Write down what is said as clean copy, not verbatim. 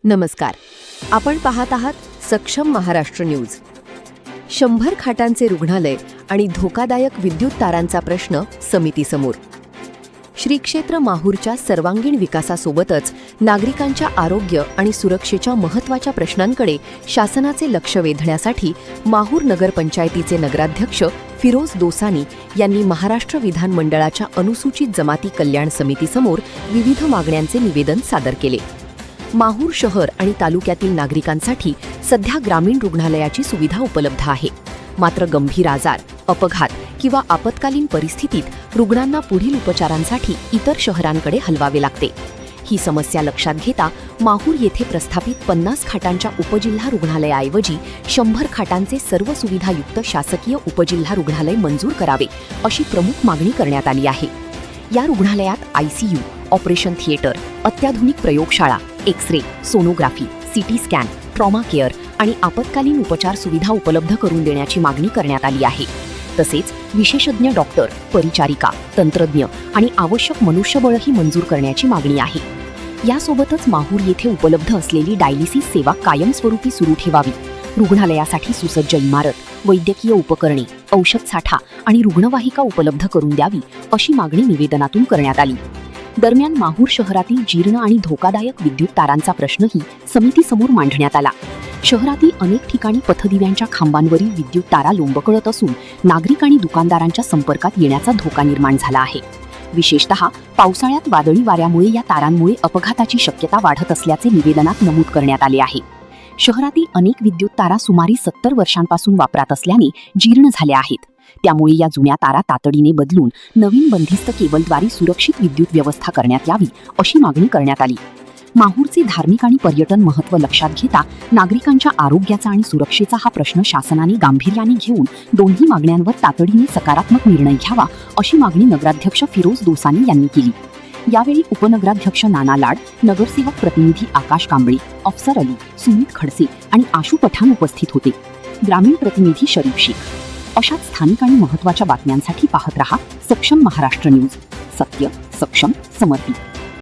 नमस्कार. आपण पाहत आहात सक्षम महाराष्ट्र न्यूज. 100 खाटांचे रुग्णालय आणि धोकादायक विद्युत तारांचा प्रश्न समितीसमोर. श्री क्षेत्र माहूरच्या सर्वांगीण विकासासोबतच नागरिकांच्या आरोग्य आणि सुरक्षेच्या महत्त्वाच्या प्रश्नांकडे शासनाचे लक्ष वेधण्यासाठी माहूर नगरपंचायतीचे नगराध्यक्ष फिरोज दोसानी यांनी महाराष्ट्र विधानमंडळाच्या अनुसूचित जमाती कल्याण समितीसमोर विविध मागण्यांचे निवेदन सादर केले. माहूर शहर आणि तालुक्यातील नागरिकांसाठी सध्या ग्रामीण रुग्णालयाची सुविधा उपलब्ध आहे. मात्र गंभीर आजार, अपघात किंवा आपत्कालीन परिस्थितीत रुग्णांना पुढील उपचारांसाठी इतर शहरांकडे हलवावे लागते. ही समस्या लक्षात घेता माहूर येथे प्रस्थापित 50 खाटांच्या उपजिल्हा रुग्णालयाऐवजी 100 खाटांचे सर्व सुविधायुक्त शासकीय उपजिल्हा रुग्णालय मंजूर करावे अशी प्रमुख मागणी करण्यात आली आहे. या रुग्णालयात ICU, ऑपरेशन थिएटर, अत्याधुनिक प्रयोगशाळा, x ray, sonography, CT scan, trauma care आणि आपत्कालीन उपचार सुविधा उपलब्ध करून देण्याची मागणी करण्यात आली आहे. तसेच विशेषज्ञ डॉक्टर, परिचारिका, तंत्रज्ञ आणि आवश्यक मनुष्यबळही मंजूर करण्याची मागणी आहे. यासोबतच माहूर येथे उपलब्ध असलेली डायलिसिस सेवा कायमस्वरूपी सुरू ठेवावी. रुग्णालयासाठी सुसज्ज इमारत, वैद्यकीय उपकरणे, औषध साठा आणि रुग्णवाहिका उपलब्ध करून द्यावी अशी मागणी निवेदनातून करण्यात आली. दरम्यान माहूर शहरातील जीर्ण आणि धोकादायक विद्युत तारांचा प्रश्नही समितीसमोर मांडण्यात आला. शहरातील अनेक ठिकाणी पथदिव्यांच्या खांबांवरील विद्युत तारा लोंबकळत असून नागरिक आणि दुकानदारांच्या संपर्कात येण्याचा धोका निर्माण झाला आहे. विशेषतः पावसाळ्यात वादळी वाऱ्यामुळे या तारांमुळे अपघाताची शक्यता वाढत असल्याचे निवेदनात नमूद करण्यात आले आहे. शहरातील अनेक विद्युत तारा सुमारे 70 वर्षांपासून वापरात असल्याने जीर्ण झाल्या आहेत. त्यामुळे या जुन्या तारा तातडीने बदलून नवीन बंदिस्त केबलद्वारे सुरक्षित विद्युत व्यवस्था करण्यात यावी अशी मागणी करण्यात आली. माहूरचे धार्मिक आणि पर्यटन महत्त्व लक्षात घेता नागरिकांच्या आरोग्याचा आणि सुरक्षेचा हा प्रश्न शासनाने गांभीर्याने घेऊन दोन्ही मागण्यांवर तातडीने सकारात्मक निर्णय घ्यावा अशी मागणी नगराध्यक्ष फिरोज दोसानी यांनी केली. यावेळी उपनगराध्यक्ष नाना लाड, नगरसेवक प्रतिनिधी आकाश कांबळे, अफसर अली, सुमित खडसे आणि आशू पठाण उपस्थित होते. ग्रामीण प्रतिनिधी शरीफ शेख. अशाच स्थानिक आणि महत्त्वाच्या बातम्यांसाठी पाहत रहा सक्षम महाराष्ट्र न्यूज. सत्य, सक्षम, समर्पित.